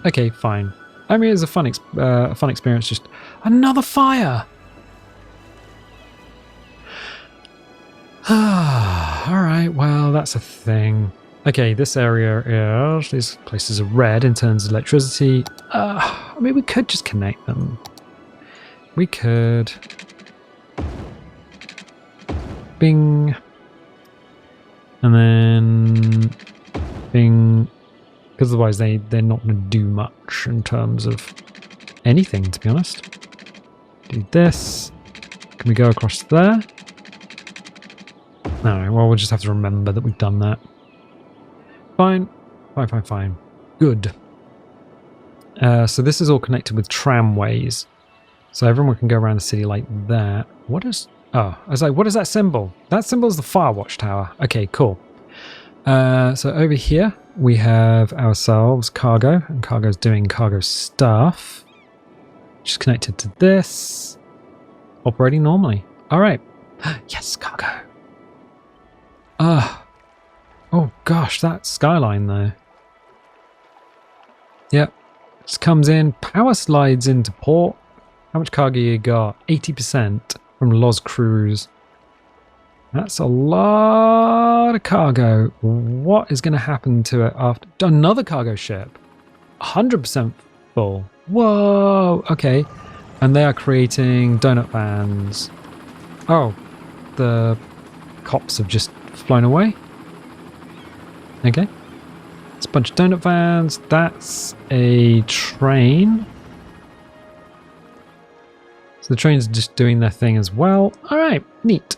Okay, fine. I mean, it was a fun experience. Just another fire. All right, well, that's a thing. Okay, this area is... These places are red in terms of electricity. I mean, we could just connect them. We could. Bing. And then... Bing. Because otherwise they're not going to do much in terms of anything, to be honest. Do this. Can we go across there? Alright, well, we'll just have to remember that we've done that. Fine. Fine. Good. So this is all connected with tramways. So everyone can go around the city like that. What is... Oh, I was like, what is that symbol? That symbol is the fire watchtower. Okay, cool. So over here, we have ourselves cargo. And cargo's doing cargo stuff. Which is connected to this. Operating normally. Alright. Yes, cargo. Oh gosh, that skyline though. Yep. Just comes in, power slides into port. How much cargo you got? 80% from Los Cruz. That's a lot of cargo. What is going to happen to it after? Another cargo ship. 100% full. Whoa, okay. And they are creating donut vans. Oh, the cops have just flown away. Okay. It's a bunch of donut vans. That's a train. So the trains are just doing their thing as well. All right, neat.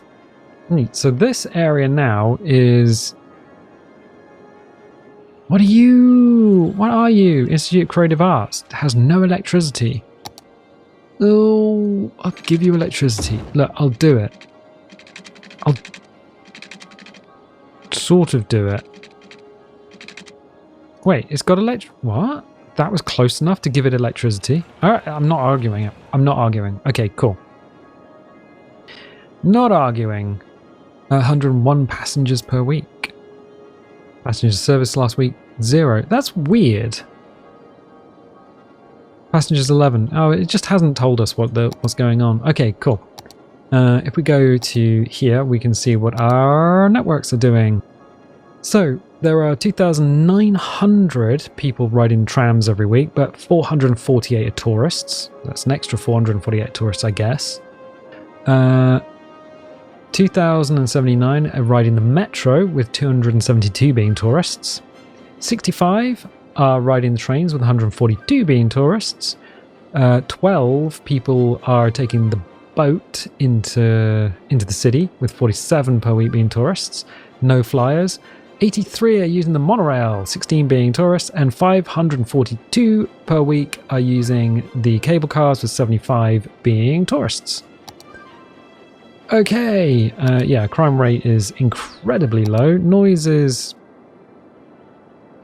Neat. So this area now is... What are you? What are you? Institute of Creative Arts. It has no electricity. Oh, I'll give you electricity. Look, I'll do it. I'll sort of do it. Wait, it's got what? That was close enough to give it electricity. All right, I'm not arguing it. I'm not arguing. Okay, cool. Not arguing. 101 passengers per week. Passenger service last week, 0. That's weird. Passengers 11. Oh, it just hasn't told us what's going on. Okay, cool. If we go to here, we can see what our networks are doing. So there are 2,900 people riding trams every week, but 448 are tourists. That's an extra 448 tourists, I guess. 2,079 are riding the metro, with 272 being tourists. 65 are riding the trains, with 142 being tourists. 12 people are taking the boat into the city, with 47 per week being tourists. No flyers. 83 are using the monorail, 16 being tourists, and 542 per week are using the cable cars, with 75 being tourists. Okay, yeah, crime rate is incredibly low. Noise is...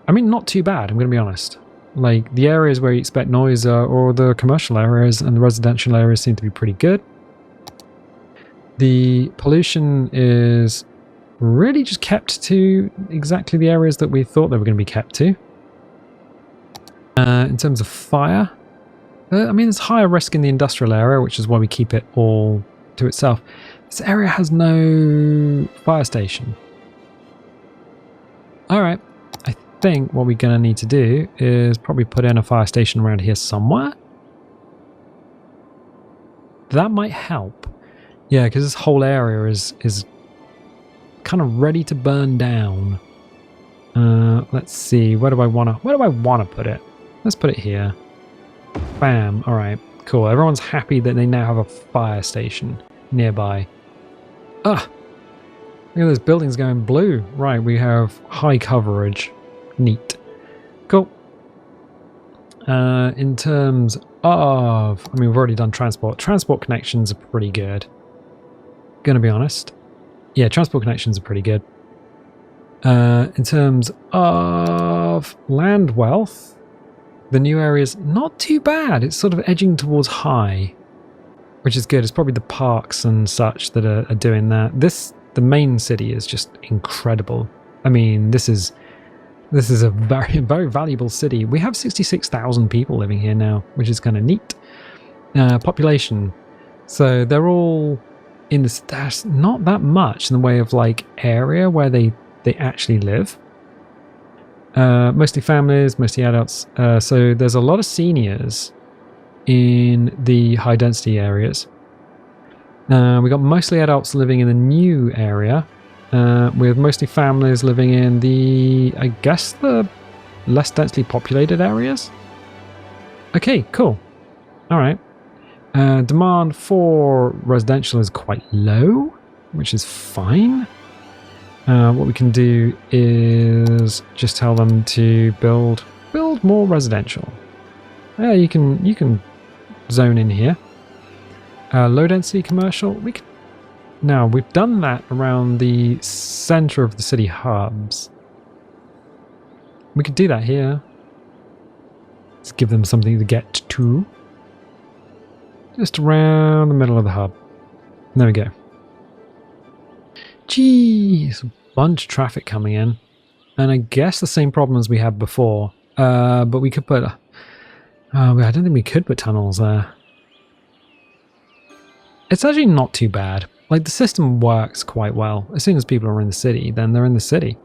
I mean, not too bad, I'm going to be honest. Like, the areas where you expect noise or the commercial areas and the residential areas seem to be pretty good. The pollution is really just kept to exactly the areas that we thought they were going to be kept to. In terms of fire, I mean, there's higher risk in the industrial area, which is why we keep it all to itself. This area has no fire station. Alright, I think what we're going to need to do is probably put in a fire station around here somewhere. That might help. Yeah, because this whole area is kind of ready to burn down. Let's see, where do I want to put it? Let's put it here. Bam. All right, cool. Everyone's happy that they now have a fire station nearby. Ah, look at those buildings going blue. Right, we have high coverage. Neat. Cool. In terms of, I mean, we've already done transport. Transport connections are pretty good. Gonna be honest. Yeah, transport connections are pretty good. In terms of land wealth, the new area's not too bad. It's sort of edging towards high, which is good. It's probably the parks and such that are doing that. The main city is just incredible. I mean, this is a very, very valuable city. We have 66,000 people living here now, which is kind of neat. Population. So they're all in this. There's not that much in the way of like area where they actually live. Mostly families, mostly adults. So there's a lot of seniors in the high density areas. We got mostly adults living in the new area, with mostly families living in the, I guess, the less densely populated areas. Okay, cool. All right. Demand for residential is quite low, which is fine. What we can do is just tell them to build more residential. Yeah, you can zone in here. Low density commercial. Now we've done that around the center of the city hubs. We could do that here. Let's give them something to get to. Just around the middle of the hub. There we go. Jeez, bunch of traffic coming in. And I guess the same problems we had before. But we could put... I don't think we could put tunnels there. It's actually not too bad. Like, the system works quite well. As soon as people are in the city, then they're in the city.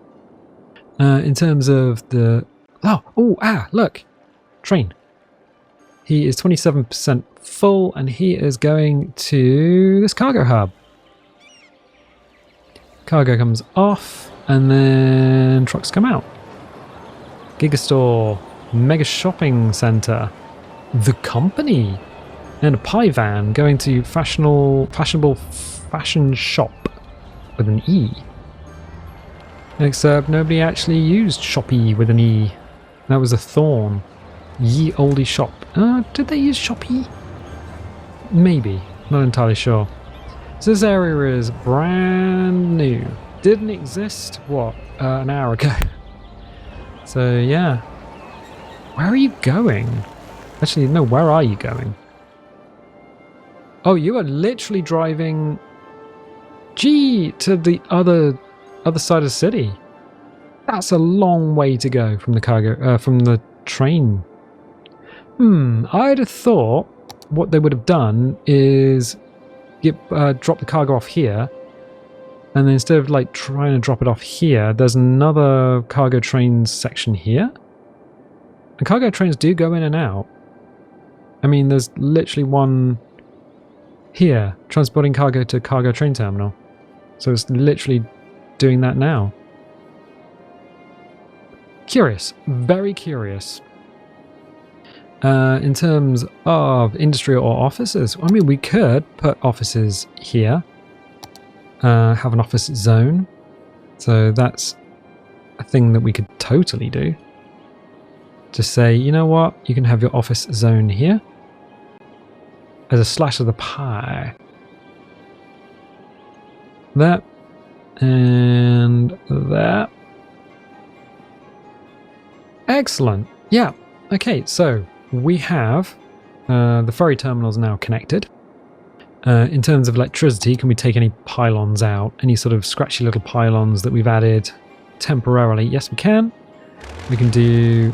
In terms of the... look! Train. He is 27% full, and he is going to this cargo hub. Cargo comes off, and then trucks come out. Gigastore, Mega Shopping Centre, The Company, and a pie van going to fashionable fashion shop with an E. Except nobody actually used shoppy with an E. That was a thorn. Ye oldie shop. Did they use shoppy? Maybe. Not entirely sure. So this area is brand new. Didn't exist, an hour ago. So yeah. Where are you going? Actually, no, where are you going? Oh, you are literally driving... to the other side of the city. That's a long way to go from the cargo, from the train. I'd have thought what they would have done is drop the cargo off here, and then instead of like trying to drop it off here, there's another cargo trains section here. And cargo trains do go in and out. I mean, there's literally one here, transporting cargo to cargo train terminal. So it's literally doing that now. Curious, very curious. In terms of industry or offices, I mean, we could put offices here, have an office zone. So that's a thing that we could totally do. Just say, you know what, you can have your office zone here as a slash of the pie. That and that. Excellent. Yeah. Okay, so we have the ferry terminals now connected. In terms of electricity, can we take any pylons out? Any sort of scratchy little pylons that we've added temporarily? Yes, we can. We can do...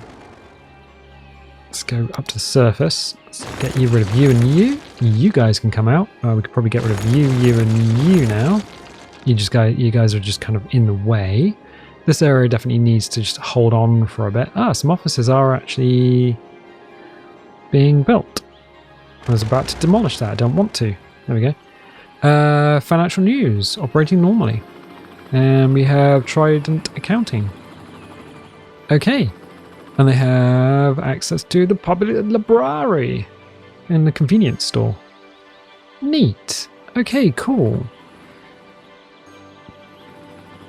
Let's go up to the surface. Let's get rid of you and you. You guys can come out. We could probably get rid of you, you, and you now. You guys are just kind of in the way. This area definitely needs to just hold on for a bit. Some offices are actually being built. I was about to demolish that. I don't want to. There we go. Financial news, operating normally. And we have Trident Accounting. Okay. And they have access to the public library and the convenience store. Neat. Okay, cool.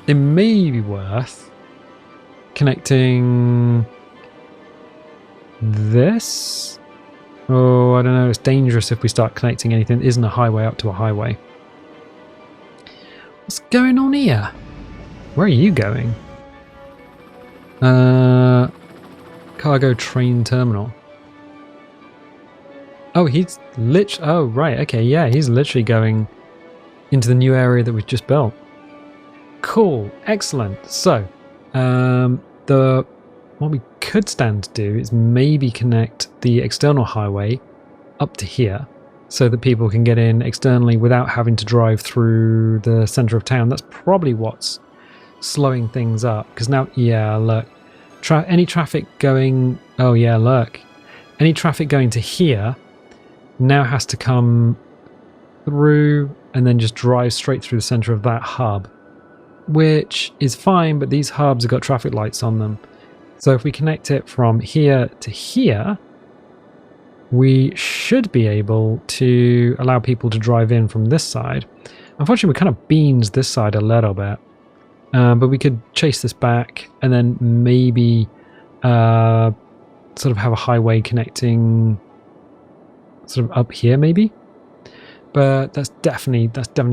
It may be worth connecting this. Oh, I don't know. It's dangerous if we start connecting anything that isn't a highway up to a highway. What's going on here? Where are you going? Cargo train terminal. Oh, he's oh, right. Okay, yeah. He's literally going into the new area that we've just built. Cool. Excellent. So, What we could stand to do is maybe connect the external highway up to here so that people can get in externally without having to drive through the center of town. That's probably what's slowing things up, because now, yeah, look, any traffic going, oh yeah, look, any traffic going to here now has to come through and then just drive straight through the center of that hub, which is fine, but these hubs have got traffic lights on them. So if we connect it from here to here, we should be able to allow people to drive in from this side. Unfortunately, we kind of beans this side a little bit, but we could chase this back and then maybe sort of have a highway connecting sort of up here maybe. But that's definitely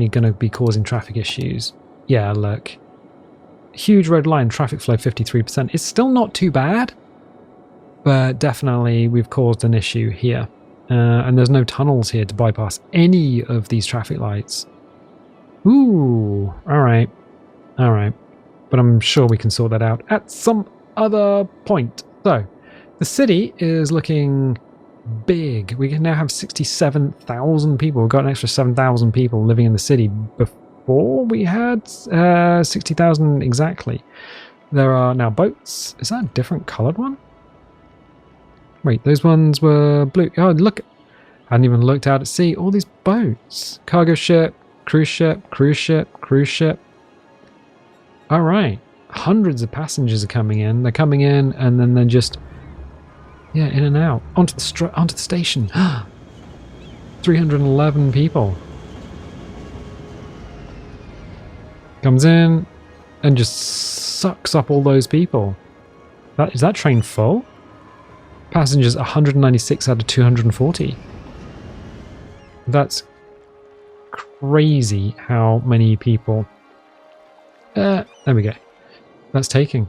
going to be causing traffic issues. Yeah, look. Huge red line, traffic flow 53%. It's still not too bad, but definitely we've caused an issue here. And there's no tunnels here to bypass any of these traffic lights. Ooh, alright. Alright. But I'm sure we can sort that out at some other point. So, the city is looking big. We can now have 67,000 people. We've got an extra 7,000 people living in the city before we had 60,000 exactly. There are now boats. Is that a different coloured one? Wait, those ones were blue. Oh, look. I hadn't even looked out at sea. All these boats. Cargo ship, cruise ship, cruise ship, cruise ship. All right. Hundreds of passengers are coming in. They're coming in and then they're just, yeah, in and out. Onto the station. 311 people. Comes in and just sucks up all those people. Is that train full? Passengers 196 out of 240. That's crazy how many people. There we go. That's taking.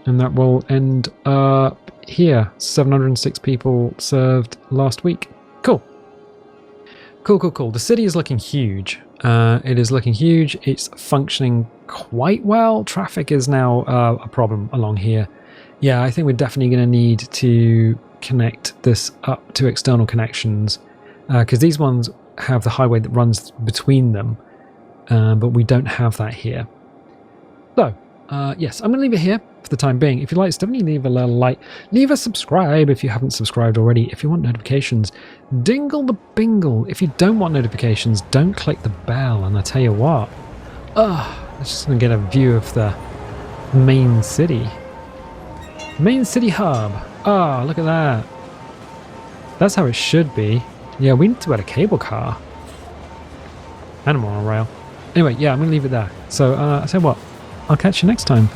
And that will end up here. 706 people served last week. Cool. Cool. The city is looking huge. It is looking huge. It's functioning quite well. Traffic is now a problem along here. Yeah, I think we're definitely going to need to connect this up to external connections because these ones have the highway that runs between them, but we don't have that here. So, yes, I'm going to leave it here for the time being. If you like, definitely leave a little like, leave a subscribe if you haven't subscribed already. If you want notifications, dingle the bingle. If you don't want notifications, don't click the bell. And I tell you what, I'm just going to get a view of the main city. Main city hub. Look at that. That's how it should be. Yeah, we need to add a cable car. And a monorail. Anyway, yeah, I'm going to leave it there. So, I tell you what, I'll catch you next time.